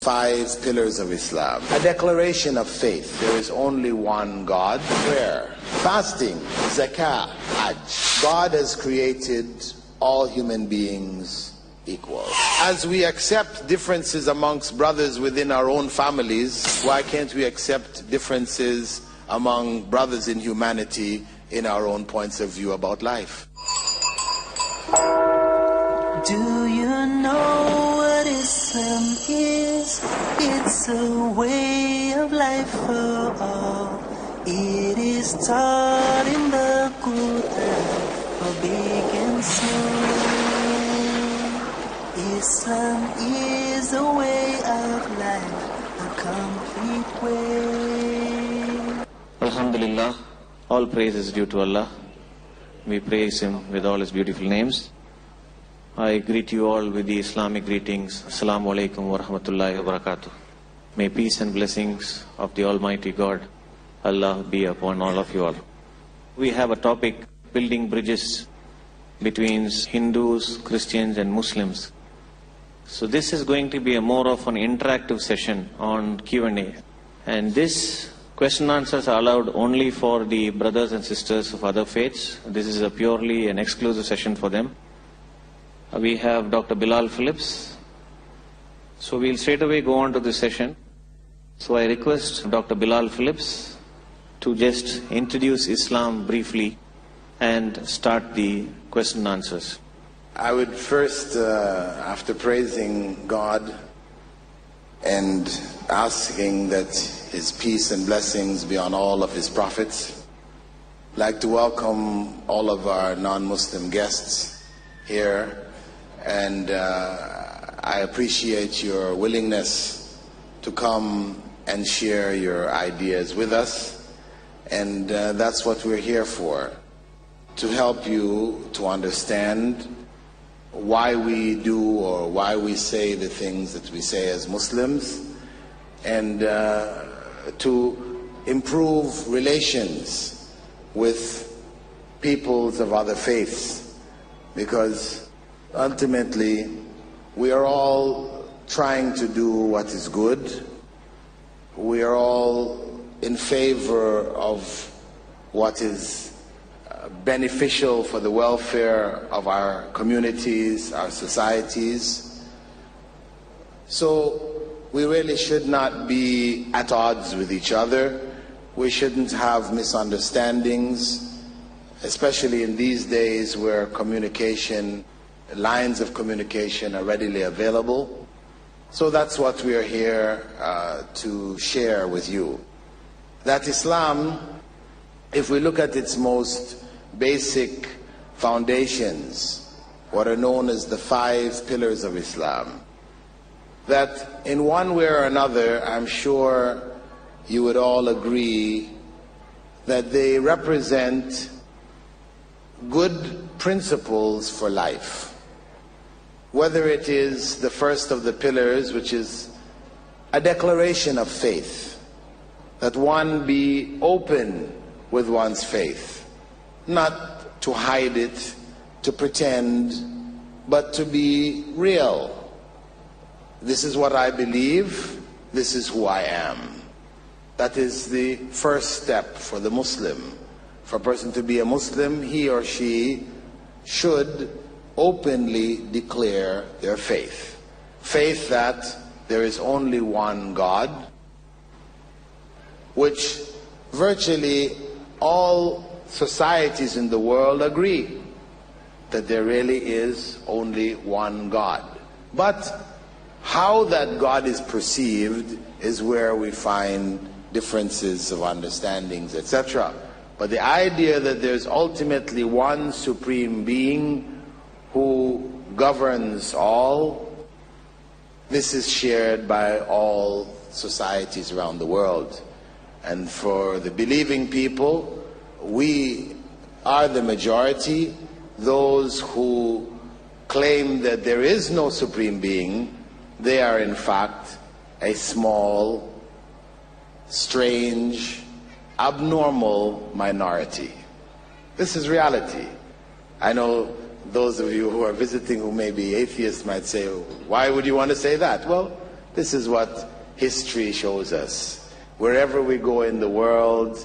5 pillars of Islam. A declaration of faith. There is only one God. Prayer, fasting, zakah, hajj. God has created all human beings equal. As we accept differences amongst brothers within our own families, why can't we accept differences among brothers in humanity in our own points of view about life? Do you know what Islam is? It's a way of life for all. It is taught in the Quran for big and small. Islam is a way of life, a complete way. Alhamdulillah, all praise is due to Allah. We praise Him with all His beautiful names. I greet you all with the Islamic greetings. Assalamu alaikum wa rahmatullahi wa barakatuh. May peace and blessings of the Almighty God, Allah, be upon all of you all. We have a topic, building bridges between Hindus, Christians and Muslims. So this is going to be a more of an interactive session on Q&A. And this question answers are allowed only for the brothers and sisters of other faiths. This is a purely an exclusive session for them. We have Dr. Bilal Phillips. So we'll straight away go on to this session. So I request Dr. Bilal Phillips to just introduce Islam briefly and start the question and answers. I would first, after praising God and asking that His peace and blessings be on all of His prophets, like to welcome all of our non-Muslim guests here. And I appreciate your willingness to come and share your ideas with us. And that's what we're here for, to help you to understand why we do or why we say the things that we say as Muslims, and to improve relations with peoples of other faiths, because ultimately, we are all trying to do what is good. We are all in favor of what is beneficial for the welfare of our communities, our societies. So we really should not be at odds with each other. We shouldn't have misunderstandings, especially in these days where lines of communication are readily available. So that's what we are here to share with you. That Islam, if we look at its most basic foundations, what are known as the 5 pillars of Islam, that in one way or another, I'm sure you would all agree that they represent good principles for life. Whether it is the first of the pillars, which is a declaration of faith, that one be open with one's faith, not to hide it, to pretend, but to be real. This is what I believe, this is who I am. That is the first step for the Muslim. For a person to be a Muslim, he or she should openly declare their faith. Faith that there is only one God, which virtually all societies in the world agree that there really is only one God. But how that God is perceived is where we find differences of understandings, etc. But the idea that there's ultimately one supreme being who governs all, this is shared by all societies around the world. And for the believing people, we are the majority. Those who claim that there is no supreme being, they are in fact a small, strange, abnormal minority. This is reality. I know those of you who are visiting who may be atheists might say, why would you want to say that? Well, This is what history shows us. Wherever we go in the world,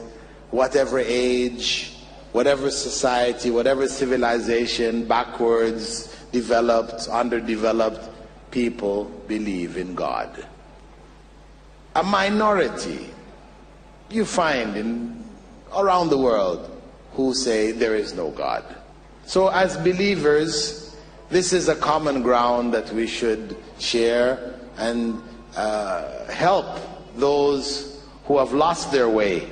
whatever age, whatever society, whatever civilization, backwards, developed, underdeveloped, people believe in God. A minority you find around the world who say there is no God. So as believers, this is a common ground that we should share and help those who have lost their way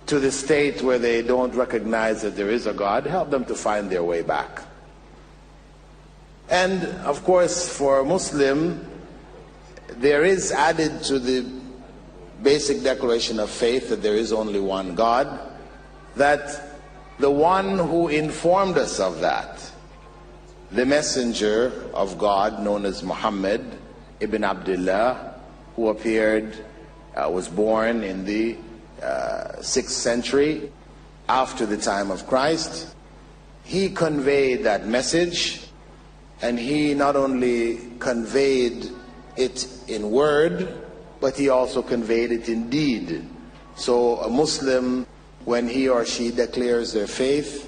to the state where they don't recognize that there is a God, help them to find their way back. And of course, for a Muslim, there is added to the basic declaration of faith that there is only one God, that the one who informed us of that, the messenger of God known as Muhammad ibn Abdullah, who was born in the 6th century after the time of Christ, he conveyed that message, and he not only conveyed it in word, but he also conveyed it in deed. So a Muslim, when he or she declares their faith,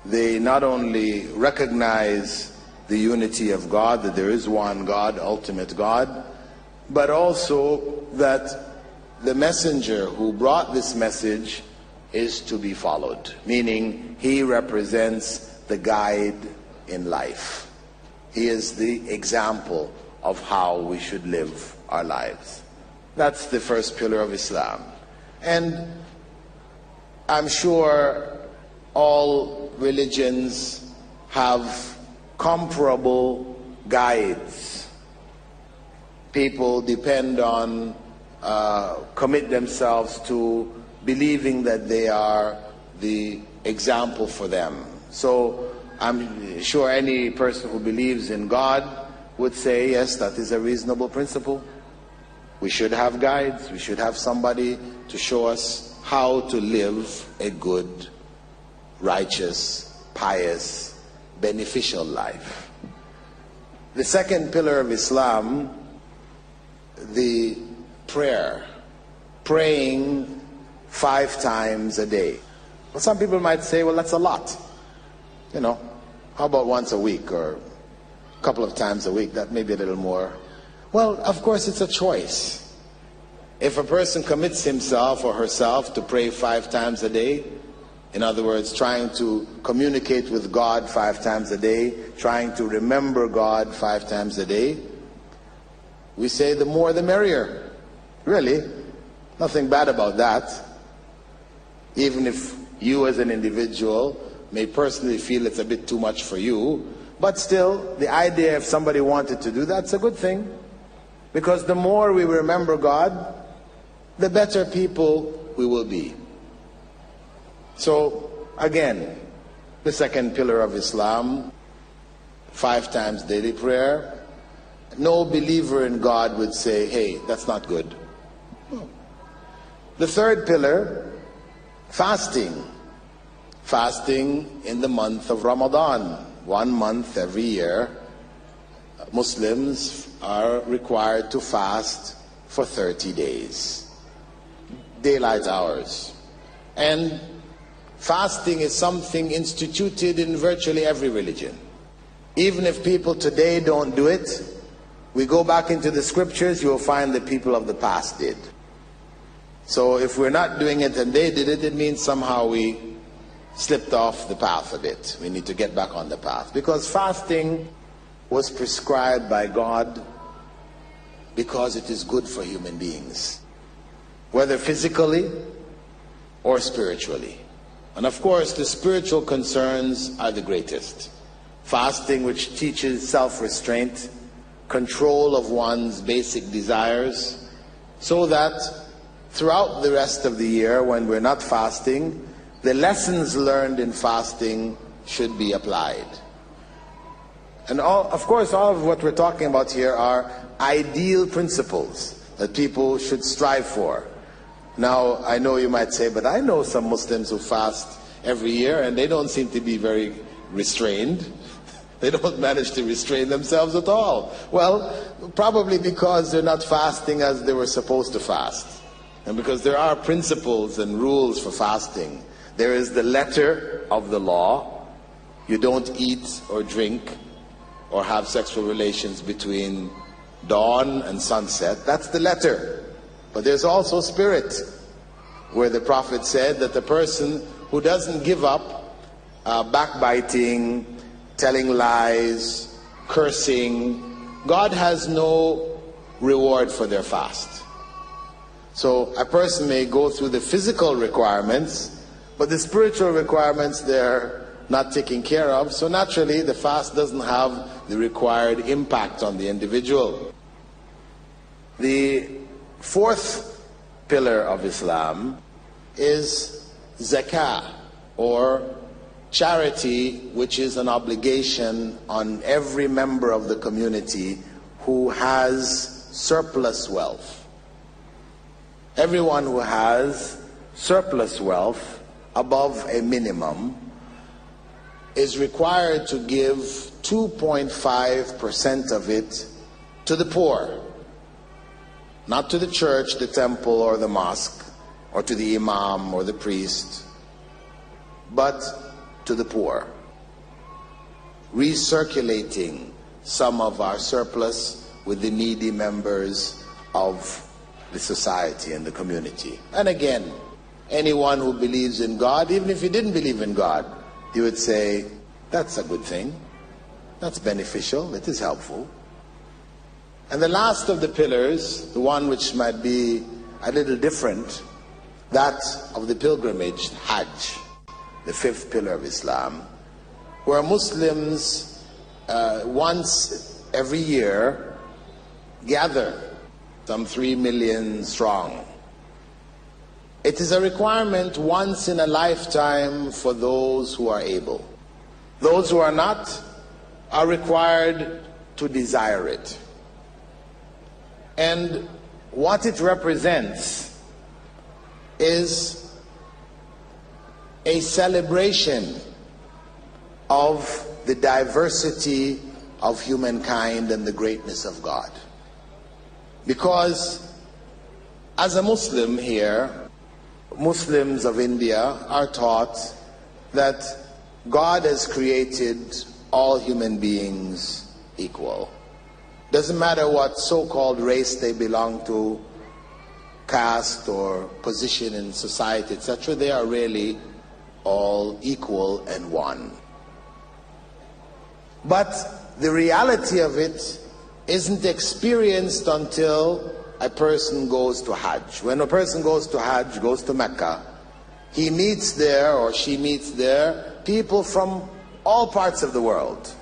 they not only recognize the unity of God, that there is one God, ultimate God, but also that the messenger who brought this message is to be followed, meaning he represents the guide in life. He is the example of how we should live our lives. That's the first pillar of Islam. And I'm sure all religions have comparable guides. People depend on, commit themselves to believing that they are the example for them. So I'm sure any person who believes in God would say, yes, that is a reasonable principle. We should have guides. We should have somebody to show us how to live a good, righteous, pious, beneficial life. The second pillar of Islam, the prayer, praying 5 times a day. Well, some people might say, well, that's a lot. You know, how about once a week or a couple of times a week? That may be a little more. Well, of course, it's a choice. If a person commits himself or herself to pray 5 times a day, in other words, trying to communicate with God 5 times a day, trying to remember God 5 times a day, we say the more the merrier. Really, nothing bad about that. Even if you as an individual may personally feel it's a bit too much for you, but still, the idea if somebody wanted to do that's a good thing. Because the more we remember God, the better people we will be. So, again, the second pillar of Islam, 5 times daily prayer. No believer in God would say, hey, that's not good. No. The third pillar, fasting. Fasting in the month of Ramadan. 1 month every year, Muslims are required to fast for 30 days. Daylight hours. And fasting is something instituted in virtually every religion. Even if people today don't do it, we go back into the scriptures, you will find the people of the past did. So if we're not doing it and they did it, it means somehow we slipped off the path a bit. We need to get back on the path. Because fasting was prescribed by God because it is good for human beings, whether physically or spiritually. And of course, the spiritual concerns are the greatest. Fasting, which teaches self-restraint, control of one's basic desires, so that throughout the rest of the year, when we're not fasting, the lessons learned in fasting should be applied. And of course, all of what we're talking about here are ideal principles that people should strive for. Now, I know you might say, but I know some Muslims who fast every year and they don't seem to be very restrained. They don't manage to restrain themselves at all. Well, probably because they're not fasting as they were supposed to fast. And because there are principles and rules for fasting. There is the letter of the law. You don't eat or drink or have sexual relations between dawn and sunset. That's the letter. But there's also spirit, where the Prophet said that the person who doesn't give up backbiting, telling lies, cursing, God has no reward for their fast. So a person may go through the physical requirements, but the spiritual requirements they're not taken care of, so naturally the fast doesn't have the required impact on the individual. The fourth pillar of Islam is zakah, or charity, which is an obligation on every member of the community who has surplus wealth. Everyone who has surplus wealth above a minimum is required to give 2.5% of it to the poor. Not to the church, the temple, or the mosque, or to the imam or the priest, but to the poor. Recirculating some of our surplus with the needy members of the society and the community. And again, anyone who believes in God, even if you didn't believe in God, you would say, that's a good thing. That's beneficial. It is helpful. And the last of the pillars, the one which might be a little different, that of the pilgrimage, Hajj, the fifth pillar of Islam, where Muslims once every year gather, some 3 million strong. It is a requirement once in a lifetime for those who are able. Those who are not are required to desire it. And what it represents is a celebration of the diversity of humankind and the greatness of God. Because as a Muslim here, Muslims of India are taught that God has created all human beings equal. Doesn't matter what so-called race they belong to, caste or position in society, etc., they are really all equal and one. But the reality of it isn't experienced until a person goes to Hajj. When a person goes to Hajj, goes to Mecca, he meets there, or she meets there, people from all parts of the world.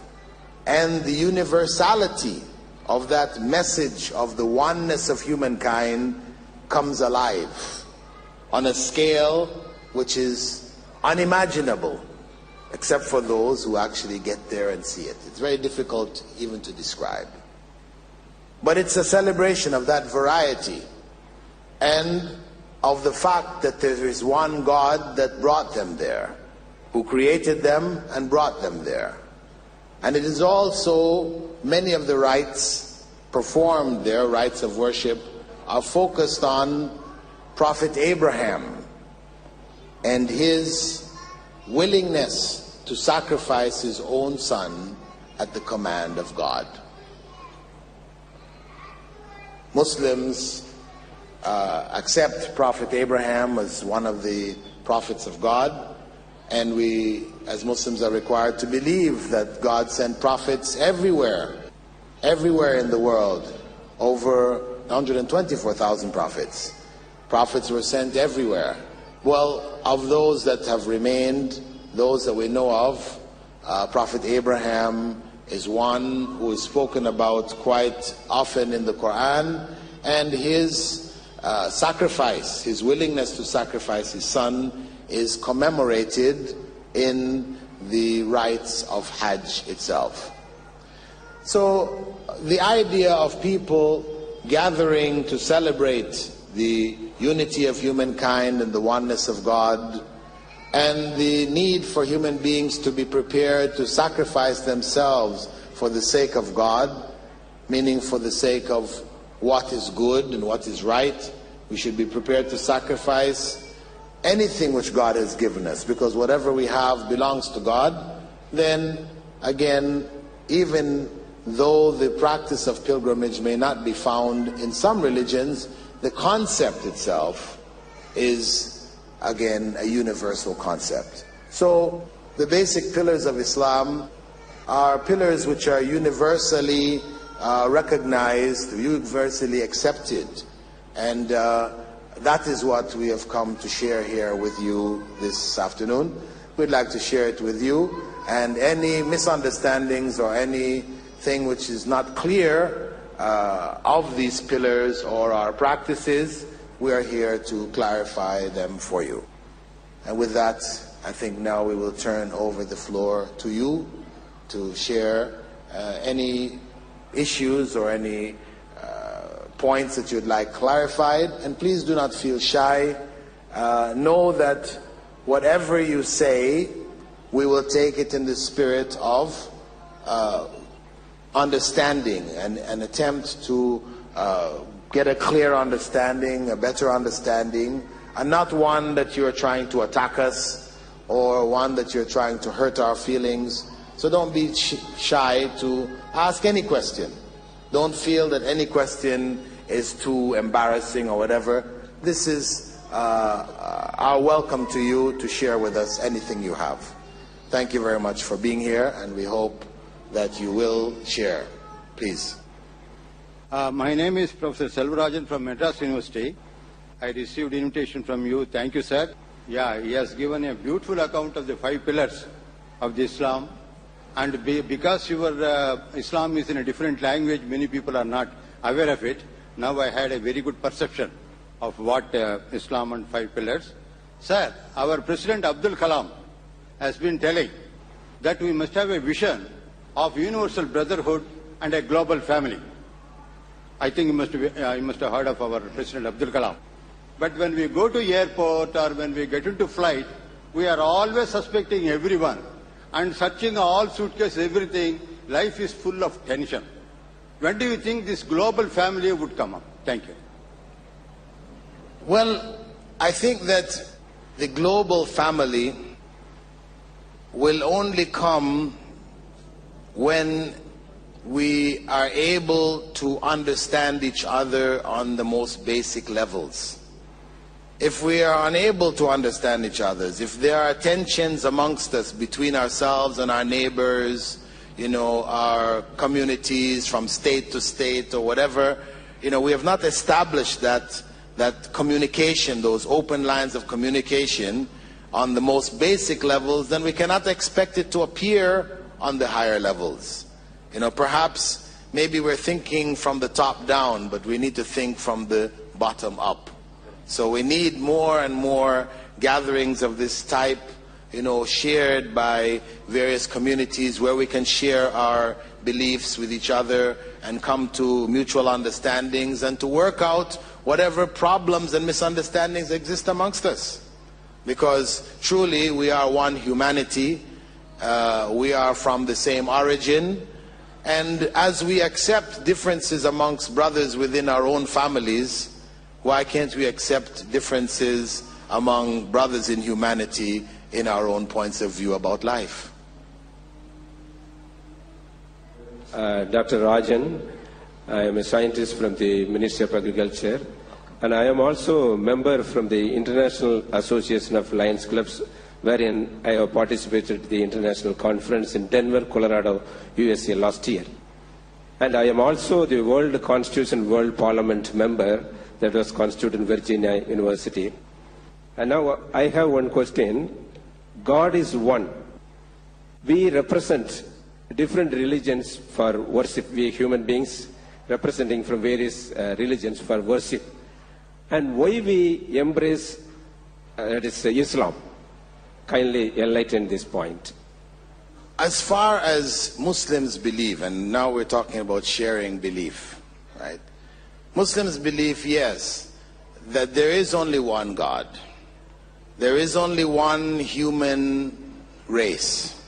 And the universality of that message of the oneness of humankind comes alive on a scale which is unimaginable, except for those who actually get there and see it. It's very difficult even to describe. But it's a celebration of that variety and of the fact that there is one God that brought them there, who created them and brought them there. And it is also, many of the rites performed there, rites of worship, are focused on Prophet Abraham and his willingness to sacrifice his own son at the command of God. Muslims accept Prophet Abraham as one of the prophets of God, and we as Muslims are required to believe that God sent prophets everywhere in the world, over 124,000 prophets. Prophets were sent everywhere. Well, of those that have remained, those that we know of, Prophet Abraham is one who is spoken about quite often in the Quran, and his sacrifice, his willingness to sacrifice his son, is commemorated in the rites of Hajj itself. So the idea of people gathering to celebrate the unity of humankind and the oneness of God and the need for human beings to be prepared to sacrifice themselves for the sake of God, meaning for the sake of what is good and what is right. We should be prepared to sacrifice anything which God has given us, because whatever we have belongs to God. Then again, even though the practice of pilgrimage may not be found in some religions, the concept itself is again a universal concept. So the basic pillars of Islam are pillars which are universally recognized, universally accepted, and that is what we have come to share here with you this afternoon. We'd like to share it with you, and any misunderstandings or anything which is not clear of these pillars or our practices, we are here to clarify them for you. And with that, I think now we will turn over the floor to you to share any issues or any points that you'd like clarified. And please do not feel shy. Know that whatever you say, we will take it in the spirit of understanding and an attempt to get a clear understanding, a better understanding, and not one that you're trying to attack us or one that you're trying to hurt our feelings. So don't be shy to ask any question. Don't feel that any question is too embarrassing or whatever. This is our welcome to you to share with us anything you have. Thank you very much for being here, and we hope that you will share. Please. My name is Professor Selvarajan from Madras University. I received invitation from you. Thank you, sir. Yeah, he has given a beautiful account of the 5 pillars of the Islam. And because your Islam is in a different language, many people are not aware of it. Now I had a very good perception of what Islam and 5 pillars. Sir, our President Abdul Kalam has been telling that we must have a vision of universal brotherhood and a global family. I think you must have heard of our President Abdul Kalam. But when we go to airport or when we get into flight, we are always suspecting everyone and searching all suitcases, everything. Life is full of tension. When do you think this global family would come up? Thank you. Well, I think that the global family will only come when we are able to understand each other on the most basic levels. If we are unable to understand each other, if there are tensions amongst us between ourselves and our neighbors, our communities from state to state or whatever, we have not established that communication, those open lines of communication on the most basic levels, then we cannot expect it to appear on the higher levels. Perhaps maybe we're thinking from the top down, but we need to think from the bottom up. So we need more and more gatherings of this type, shared by various communities where we can share our beliefs with each other and come to mutual understandings and to work out whatever problems and misunderstandings exist amongst us. Because truly we are one humanity, we are from the same origin, and as we accept differences amongst brothers within our own families, why can't we accept differences among brothers in humanity in our own points of view about life? Dr. Rajan, I am a scientist from the Ministry of Agriculture, and I am also a member from the International Association of Lions Clubs, wherein I have participated in the international conference in Denver, Colorado, USA last year. And I am also the World Constitution World Parliament member that was constituted in Virginia University. And now I have one question. God is one. We represent different religions for worship. We human beings representing from various religions for worship. And why we embrace that is Islam? Kindly enlighten this point. As far as Muslims believe, and now we're talking about sharing belief, right? Muslims believe, yes, that there is only one God, there is only one human race.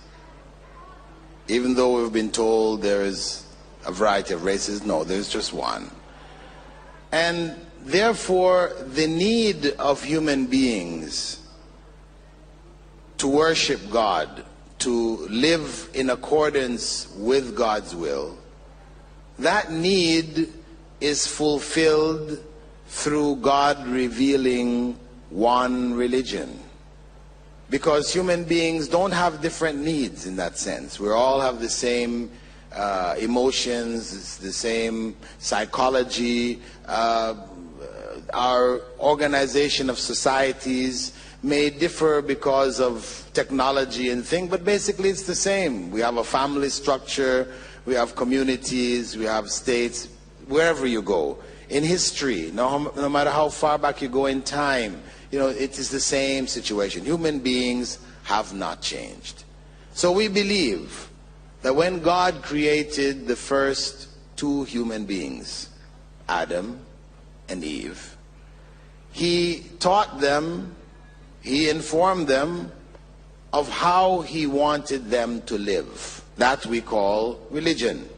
Even though we've been told there is a variety of races, no, there's just one. And therefore, the need of human beings to worship God, to live in accordance with God's will, that need is fulfilled through God revealing one religion. Because human beings don't have different needs in that sense. We all have the same emotions, the same psychology. Our organization of societies may differ because of technology and things, but basically it's the same. We have a family structure, we have communities, we have states, wherever you go. In history, no matter how far back you go in time, it is the same situation. Human beings have not changed. So we believe that when God created the first two human beings, Adam and Eve, He taught them, He informed them of how He wanted them to live. That we call religion.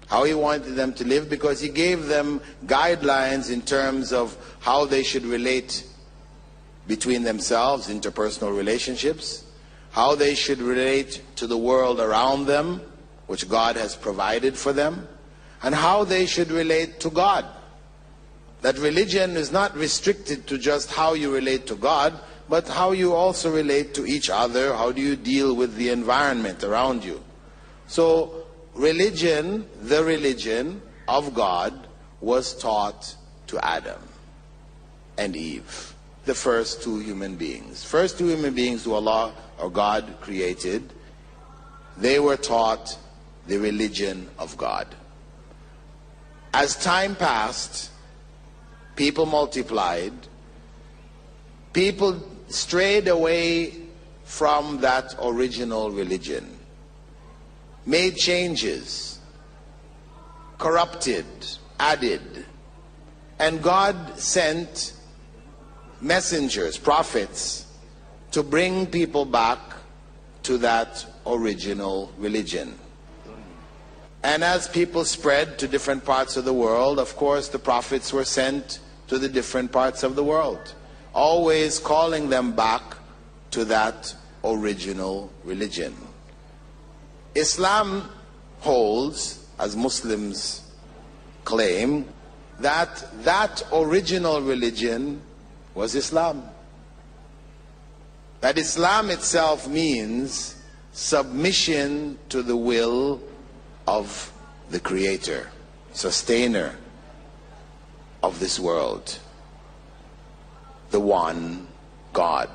How He wanted them to live, because He gave them guidelines in terms of how they should relate between themselves, interpersonal relationships, how they should relate to the world around them, which God has provided for them, and how they should relate to God. That religion is not restricted to just how you relate to God, but how you also relate to each other. How do you deal with the environment around you? So religion, the religion of God, was taught to Adam and Eve, the first two human beings. First two human beings who Allah or God created, they were taught the religion of God. As time passed, people multiplied, people strayed away from that original religion, made changes, corrupted, added, and God sent messengers, prophets, to bring people back to that original religion. And as people spread to different parts of the world, of course the prophets were sent to the different parts of the world, always calling them back to that original religion. Islam holds, as Muslims claim, that that original religion was Islam. That Islam itself means submission to the will of the Creator, Sustainer of this world, the one God,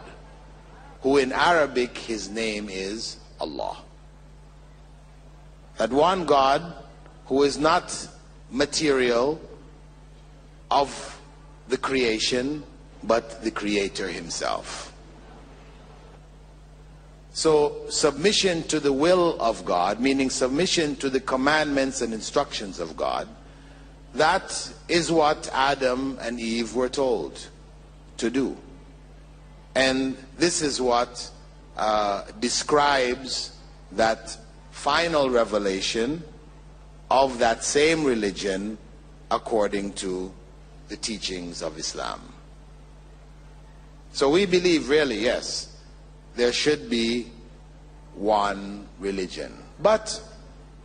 who in Arabic His name is Allah. That one God who is not material of the creation, but the Creator Himself. So submission to the will of God, meaning submission to the commandments and instructions of God, that is what Adam and Eve were told to do. And this is what describes that final revelation of that same religion according to the teachings of Islam. So we believe, really, yes, there should be one religion. But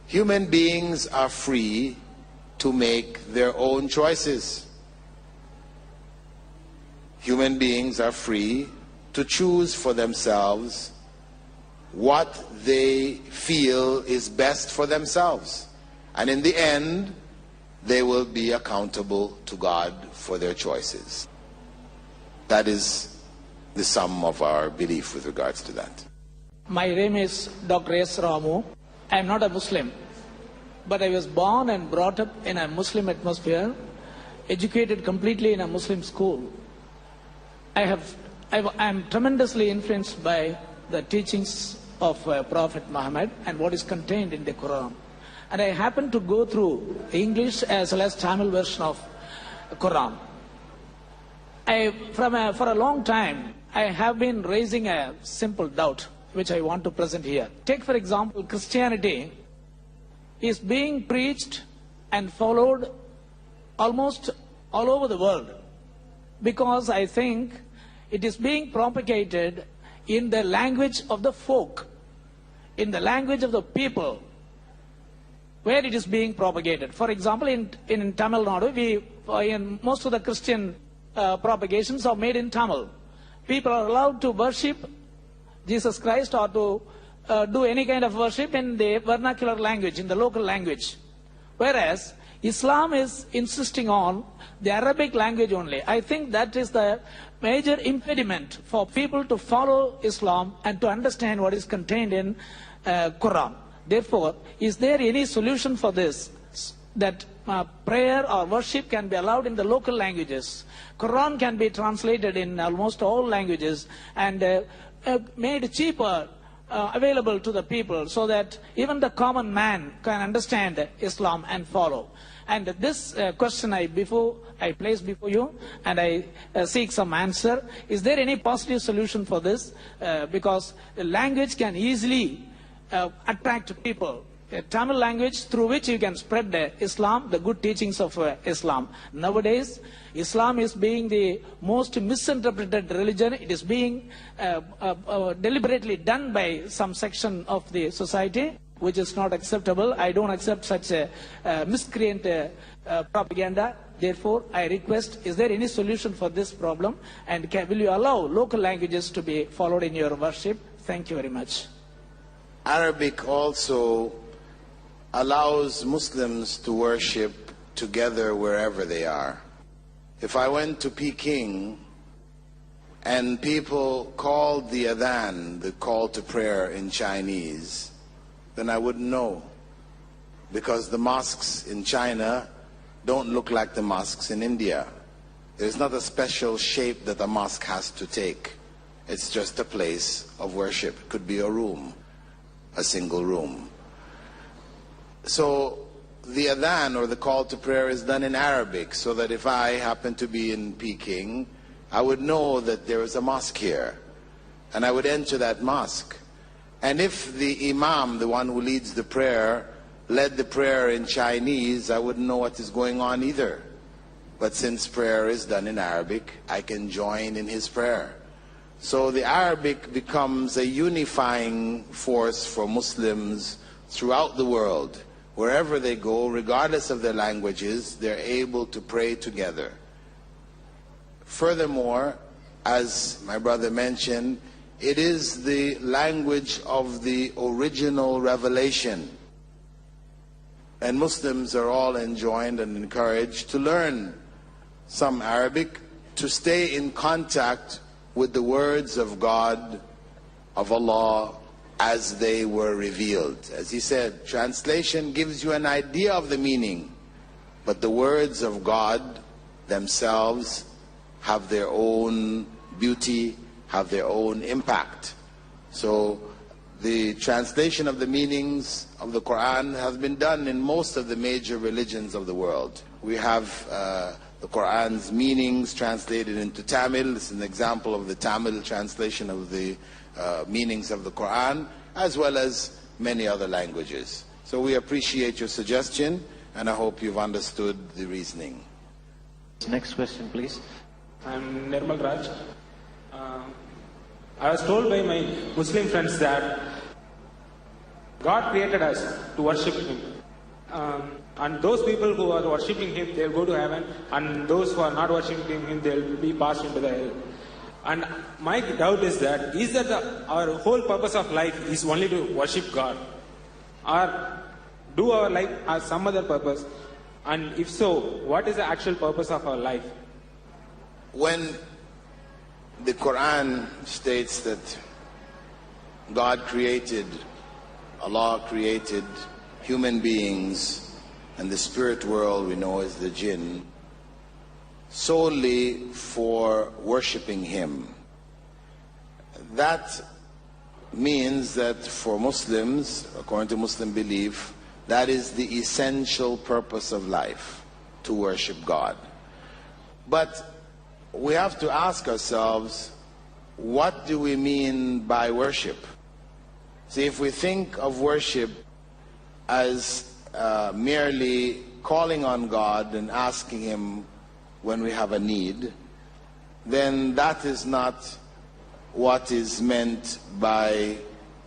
human beings are free to make their own choices. Human beings are free to choose for themselves what they feel is best for themselves. And in the end, they will be accountable to God for their choices. That is the sum of our belief with regards to that. My name is Dr. S. Ramu. I am not a Muslim, but I was born and brought up in a Muslim atmosphere, educated completely in a Muslim school. I am tremendously influenced by the teachings of Prophet Muhammad and what is contained in the Quran. And I happened to go through the English as well as Tamil version of the Quran. For a long time, I have been raising a simple doubt which I want to present here. Take for example, Christianity is being preached and followed almost all over the world, because I think it is being propagated in the language of the folk, in the language of the people, where it is being propagated. For example, in Tamil Nadu, in most of the Christian propagations are made in Tamil. People are allowed to worship Jesus Christ or to do any kind of worship in the vernacular language, in the local language. Whereas Islam is insisting on the Arabic language only. I think that is the major impediment for people to follow Islam and to understand what is contained in Quran. Therefore, is there any solution for this, that prayer or worship can be allowed in the local languages? Quran can be translated in almost all languages and made cheaper, available to the people, so that even the common man can understand Islam and follow. And this question I place before you, and I seek some answer. Is there any positive solution for this? Because the language can easily attract people. A Tamil language through which you can spread Islam, the good teachings of Islam. Nowadays, Islam is being the most misinterpreted religion. It is being deliberately done by some section of the society, which is not acceptable. I don't accept such a miscreant propaganda. Therefore, I request, is there any solution for this problem? And will you allow local languages to be followed in your worship? Thank you very much. Arabic also allows Muslims to worship together wherever they are. If I went to Peking and people called the adhan, the call to prayer, in Chinese, then I wouldn't know, because the mosques in China don't look like the mosques in India. There's not a special shape that a mosque has to take. It's just a place of worship. It could be a room, a single room. So the adhan, or the call to prayer, is done in Arabic, so that if I happen to be in Peking, I would know that there is a mosque here, and I would enter that mosque. And if the imam, the one who leads the prayer, led the prayer in Chinese, I wouldn't know what is going on either. But since prayer is done in Arabic, I can join in his prayer. So the Arabic becomes a unifying force for Muslims throughout the world. Wherever they go, regardless of their languages, they're able to pray together. Furthermore, as my brother mentioned, it is the language of the original revelation. And Muslims are all enjoined and encouraged to learn some Arabic, to stay in contact with the words of God, of Allah, as they were revealed. As he said, translation gives you an idea of the meaning, but the words of God themselves have their own beauty, have their own impact. So the translation of the meanings of the Quran has been done in most of the major religions of the world. We have the Quran's meanings translated into Tamil. This is an example of the Tamil translation of the meanings of the Quran, as well as many other languages. So we appreciate your suggestion, and I hope you've understood the reasoning. Next question, please. I'm Nirmal Raj. I was told by my Muslim friends that God created us to worship Him. And those people who are worshipping Him, they'll go to heaven, and those who are not worshipping Him, they'll be passed into the hell. And my doubt is that our whole purpose of life is only to worship God? Or do our life have some other purpose? And if so, what is the actual purpose of our life? When the Quran states that God created, Allah created human beings, and the spirit world we know as the jinn, solely for worshipping Him, that means that for Muslims, according to Muslim belief, that is the essential purpose of life, to worship God. But we have to ask ourselves, what do we mean by worship? See, if we think of worship as merely calling on God and asking Him when we have a need, then that is not what is meant by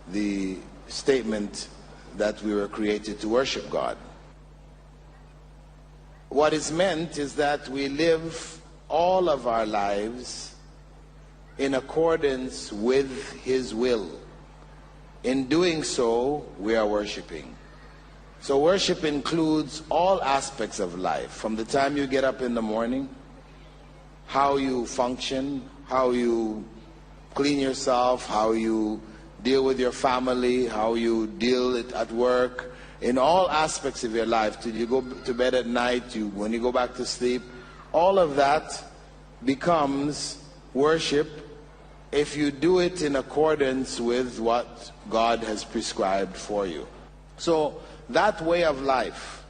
the statement that we were created to worship God. What is meant is that we live all of our lives in accordance with His will. In doing so, we are worshiping. So worship includes all aspects of life, from the time you get up in the morning, how you function, how you clean yourself, how you deal with your family, how you deal at work, in all aspects of your life, till you go to bed at night, when you go back to sleep, all of that becomes worship if you do it in accordance with what God has prescribed for you. So that way of life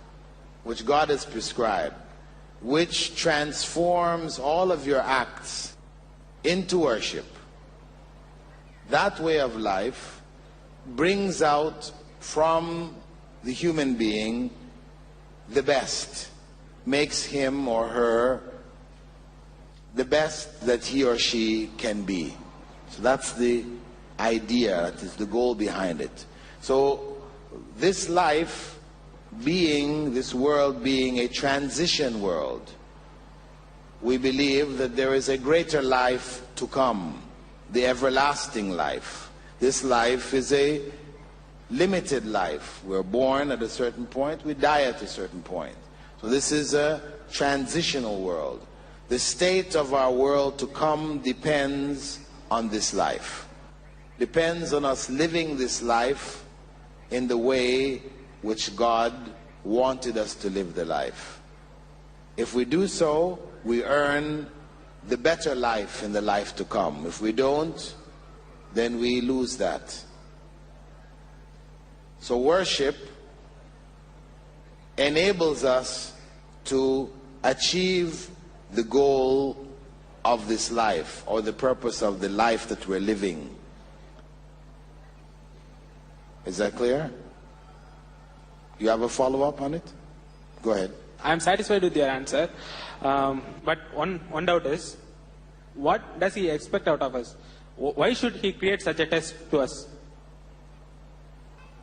which God has prescribed, which transforms all of your acts into worship, that way of life brings out from the human being the best, makes him or her the best that he or she can be. So that's the idea, that is the goal behind it. So this life being, this world being a transition world, we believe that there is a greater life to come, the everlasting life. This life is a limited life. We're born at a certain point, we die at a certain point. So this is a transitional world. The state of our world to come depends on this life. Depends on us living this life in the way which God wanted us to live the life. If we do so, we earn the better life in the life to come. If we don't, then we lose that. So worship enables us to achieve the goal of this life, or the purpose of the life that we're living. Is that clear? You have a follow-up on it? Go ahead. I am satisfied with your answer. But one doubt is, what does He expect out of us? Why should He create such a test to us?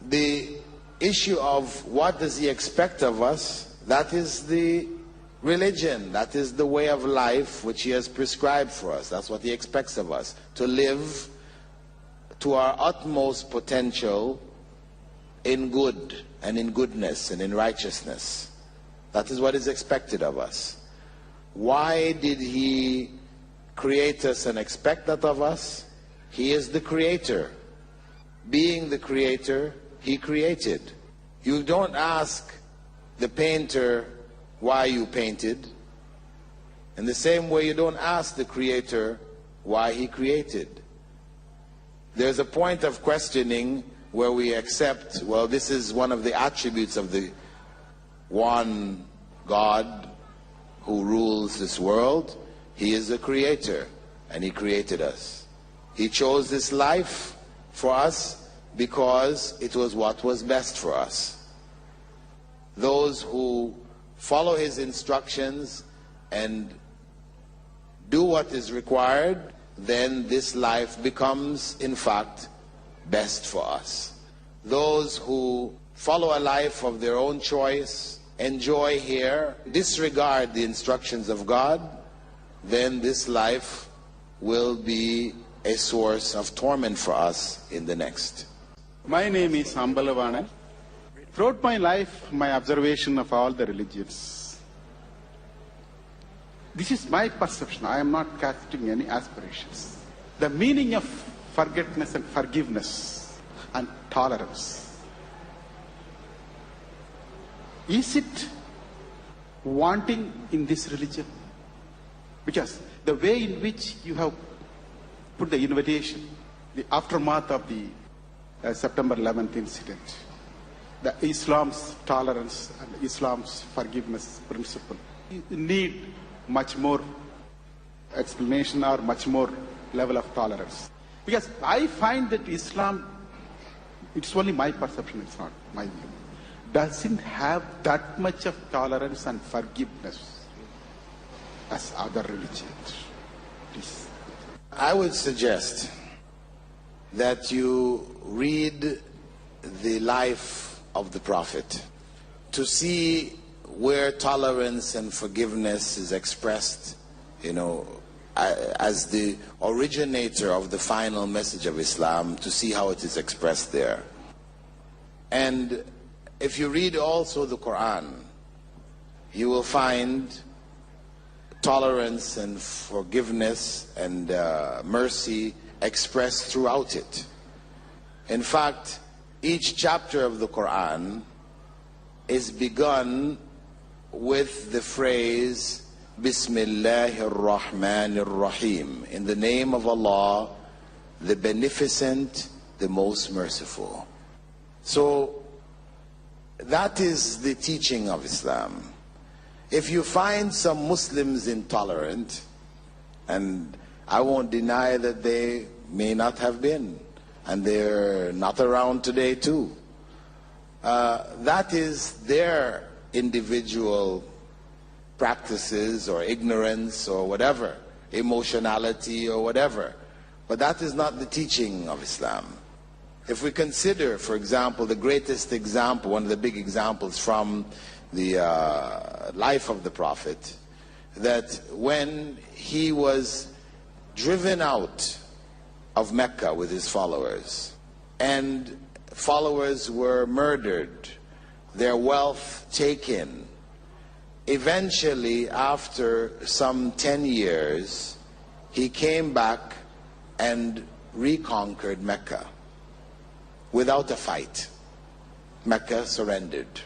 The issue of what does He expect of us, that is the religion, that is the way of life which He has prescribed for us. That's what He expects of us, to live to our utmost potential in good and in goodness and in righteousness. That is what is expected of us. Why did He create us and expect that of us? He is the creator. Being the creator, He created. You don't ask the painter why you painted. In the same way, you don't ask the creator why he created. There's a point of questioning where we accept, well, this is one of the attributes of the one God who rules this world. He is the creator, and He created us. He chose this life for us because it was what was best for us. Those who follow His instructions and do what is required, then this life becomes, in fact, best for us. Those who follow a life of their own choice, enjoy here, disregard the instructions of God, then this life will be a source of torment for us in the next. My name is Ambalavana. Throughout my life, my observation of all the religions, this is my perception. I am not casting any aspirations. The meaning of forgiveness and forgiveness and tolerance, is it wanting in this religion? Because the way in which you have put the invitation, the aftermath of the September 11th incident, the Islam's tolerance and Islam's forgiveness principle, you need much more explanation or much more level of tolerance. Because I find that Islam, it's only my perception, it's not my view, doesn't have that much of tolerance and forgiveness as other religions. Please. I would suggest that you read the life of the Prophet to see where tolerance and forgiveness is expressed, as the originator of the final message of Islam, to see how it is expressed there. And if you read also the Quran, you will find tolerance and forgiveness and mercy expressed throughout it. In fact, each chapter of the Quran is begun with the phrase Bismillahir Rahmanir Rahim, in the name of Allah, the Beneficent, the Most Merciful. So that is the teaching of Islam. If you find some Muslims intolerant, and I won't deny that they may not have been, and they're not around today too, that is their individual practices or ignorance or whatever, emotionality or whatever. But that is not the teaching of Islam. If we consider, for example, the greatest example, one of the big examples from the life of the Prophet, that when he was driven out of Mecca with his followers, and followers were murdered, their wealth taken, eventually, after some 10 years, he came back and reconquered Mecca without a fight. Mecca surrendered.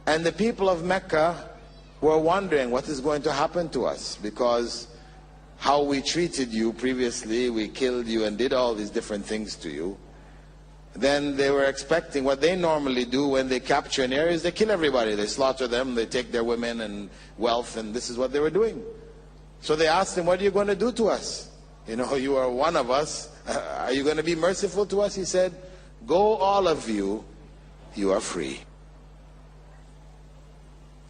And the people of Mecca were wondering what is going to happen to us, because how we treated you previously, we killed you and did all these different things to you. Then they were expecting what they normally do when they capture an area is they kill everybody. They slaughter them, they take their women and wealth, and this is what they were doing. So they asked him, what are you going to do to us? You are one of us. Are you going to be merciful to us? He said, go all of you, you are free.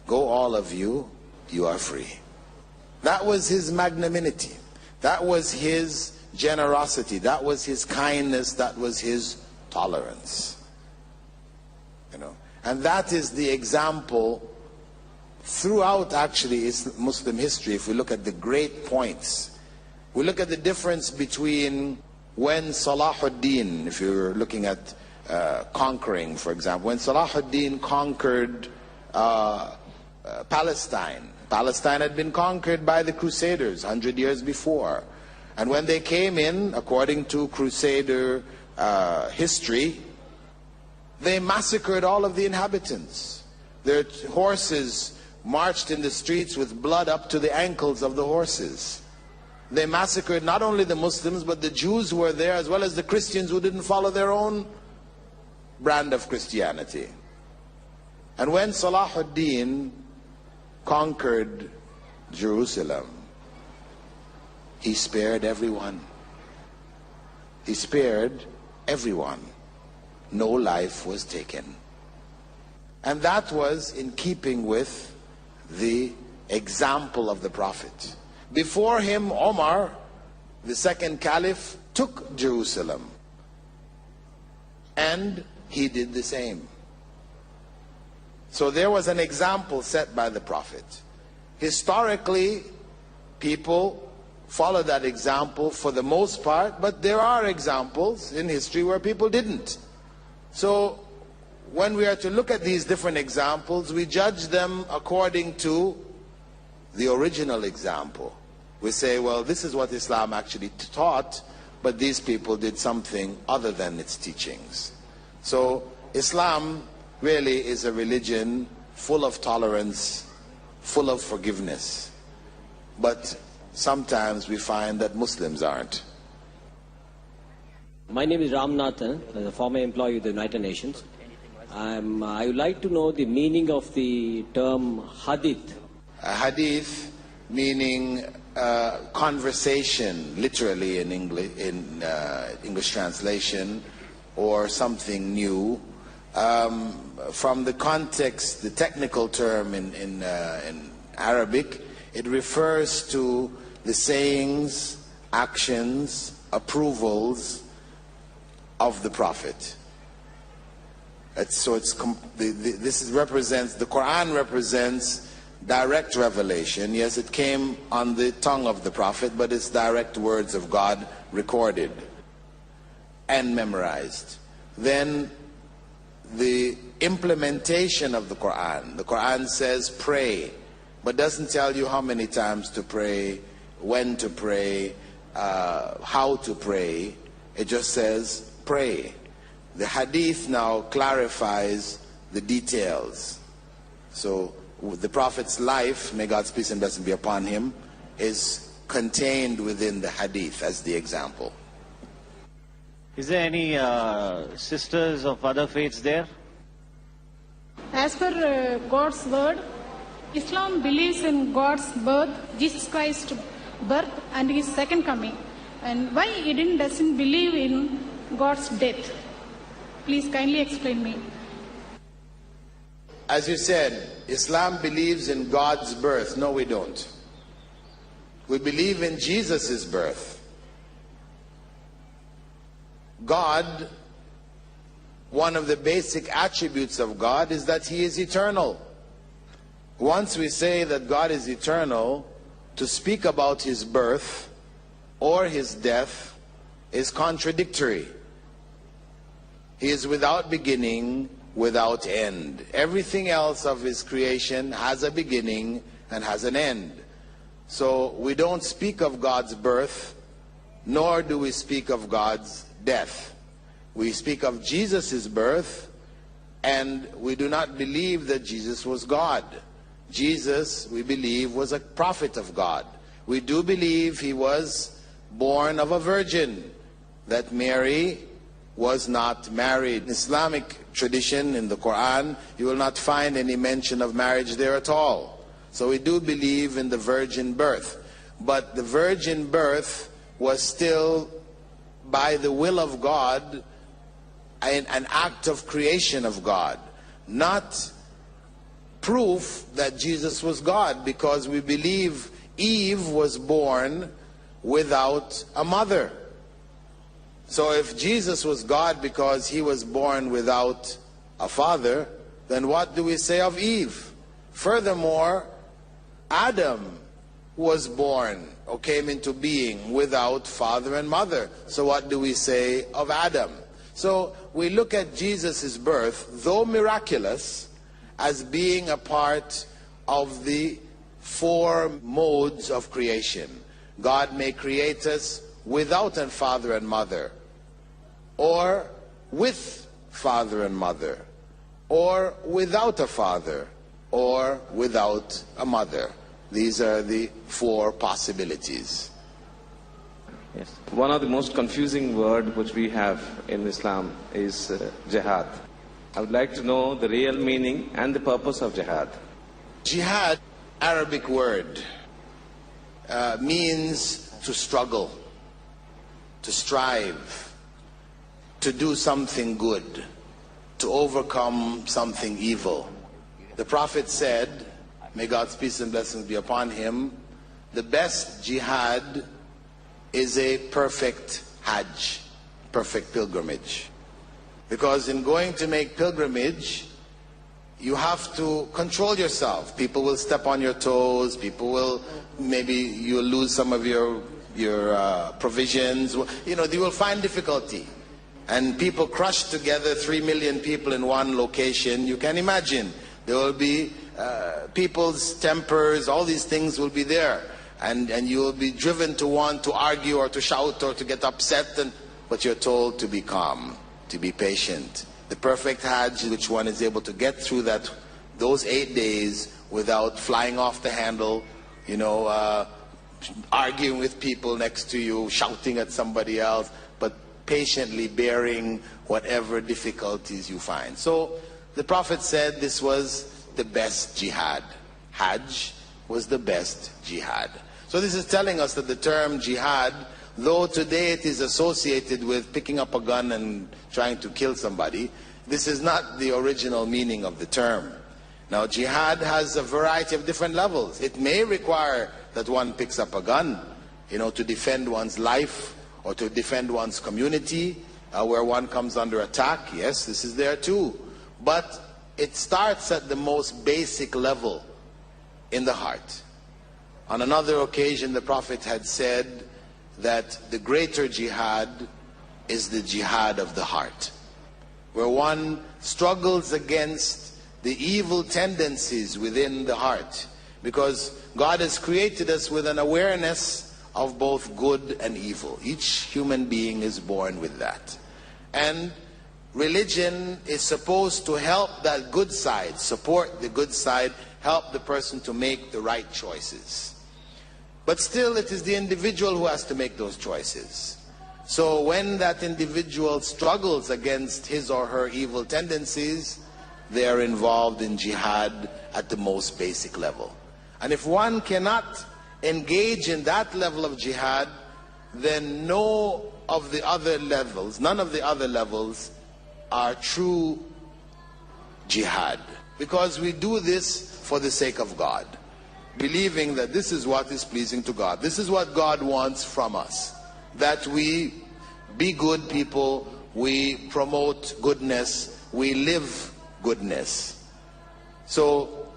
Go all of you, you are free. That was his magnanimity. That was his generosity. That was his kindness. That was his tolerance. And that is the example throughout actually Muslim history. If we look at the great points, we look at the difference between when Salahuddin, if you're looking at conquering, for example, when Salahuddin conquered Palestine. Palestine had been conquered by the Crusaders 100 years before. And when they came in, according to Crusader history, they massacred all of the inhabitants. Their horses marched in the streets with blood up to the ankles of the horses. They massacred not only the Muslims, but the Jews who were there, as well as the Christians who didn't follow their own brand of Christianity. And when Salahuddin conquered Jerusalem, he spared everyone. He spared everyone. No life was taken. And that was in keeping with the example of the Prophet. Before him, Omar, the second caliph, took Jerusalem. And he did the same. So there was an example set by the Prophet. Historically, people follow that example for the most part, but there are examples in history where people didn't. So when we are to look at these different examples, we judge them according to the original example. We say, well, this is what Islam actually taught, but these people did something other than its teachings. So Islam really is a religion full of tolerance, full of forgiveness. But sometimes we find that Muslims aren't. My name is Ramnathan, a former employee of the United Nations. I would like to know the meaning of the term hadith. A hadith meaning conversation, literally in English translation, or something new. From the context, the technical term in Arabic, it refers to the sayings, actions, approvals of the Prophet. The Quran represents direct revelation. Yes, it came on the tongue of the Prophet, but it's direct words of God recorded and memorized. Then the implementation of the Quran says pray, but doesn't tell you how many times to pray, when to pray, how to pray. It just says pray. The hadith now clarifies the details. So the Prophet's life, may God's peace and blessing be upon him, is contained within the hadith as the example. Is there any sisters of other faiths there? As per God's word, Islam believes in God's birth, Jesus Christ's birth and his second coming. And why it doesn't believe in God's death? Please kindly explain me. As you said, Islam believes in God's birth. No, we don't. We believe in Jesus' birth. God, one of the basic attributes of God is that he is eternal. Once we say that God is eternal, to speak about his birth or his death is contradictory. He is without beginning, without end. Everything else of his creation has a beginning and has an end. So we don't speak of God's birth, nor do we speak of God's death. We speak of Jesus' birth, and we do not believe that Jesus was God. Jesus, we believe, was a prophet of God. We do believe he was born of a virgin, that Mary was not married. In Islamic tradition, in the Quran, you will not find any mention of marriage there at all. So we do believe in the virgin birth. But the virgin birth was still, by the will of God, an act of creation of God, not proof that Jesus was God, because we believe Eve was born without a mother. So if Jesus was God because he was born without a father, then what do we say of Eve? Furthermore, Adam was born or came into being without father and mother. So what do we say of Adam? So we look at Jesus' birth, though miraculous, as being a part of the four modes of creation. God may create us without a father and mother, or with father and mother, or without a father, or without a mother. These are the four possibilities. Yes. One of the most confusing words which we have in Islam is jihad. I would like to know the real meaning and the purpose of jihad. Jihad, Arabic word, means to struggle, to strive, to do something good, to overcome something evil. The Prophet said, may God's peace and blessings be upon him, the best jihad is a perfect hajj, perfect pilgrimage. Because in going to make pilgrimage, you have to control yourself. People will step on your toes, people will, maybe you'll lose some of your provisions. You know, you will find difficulty. And people crushed together, 3 million people in one location, you can imagine. There will be people's tempers, all these things will be there. And you will be driven to want to argue or to shout or to get upset, but you're told to be calm, to be patient. The perfect hajj, which one is able to get through those 8 days without flying off the handle, you know, arguing with people next to you, shouting at somebody else, but patiently bearing whatever difficulties you find. So the Prophet said this was the best jihad. Hajj was the best jihad. So this is telling us that the term jihad, though today it is associated with picking up a gun and trying to kill somebody, this is not the original meaning of the term. Now, jihad has a variety of different levels. It may require that one picks up a gun, to defend one's life or to defend one's community where one comes under attack. Yes, this is there too. But it starts at the most basic level in the heart. On another occasion, the Prophet had said that the greater jihad is the jihad of the heart, where one struggles against the evil tendencies within the heart, because God has created us with an awareness of both good and evil. Each human being is born with that. And religion is supposed to help that good side, support the good side, help the person to make the right choices. But still, it is the individual who has to make those choices. So when that individual struggles against his or her evil tendencies, they are involved in jihad at the most basic level. And if one cannot engage in that level of jihad, then none of the other levels are true jihad. Because we do this for the sake of God, believing that this is what is pleasing to God. This is what God wants from us, that we be good people, we promote goodness, we live goodness. So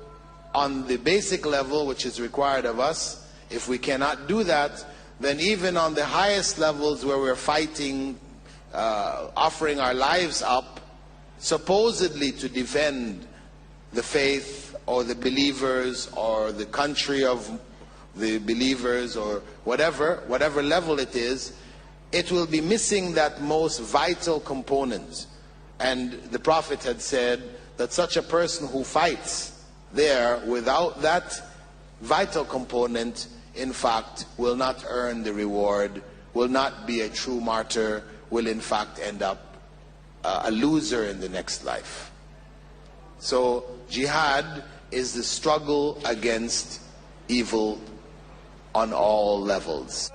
on the basic level which is required of us, if we cannot do that, then even on the highest levels where we're fighting, offering our lives up, supposedly to defend the faith or the believers or the country of the believers or whatever level it is, it will be missing that most vital component. And the Prophet had said that such a person who fights there without that vital component, in fact, will not earn the reward, will not be a true martyr, will in fact end up a loser in the next life. So jihad is the struggle against evil on all levels.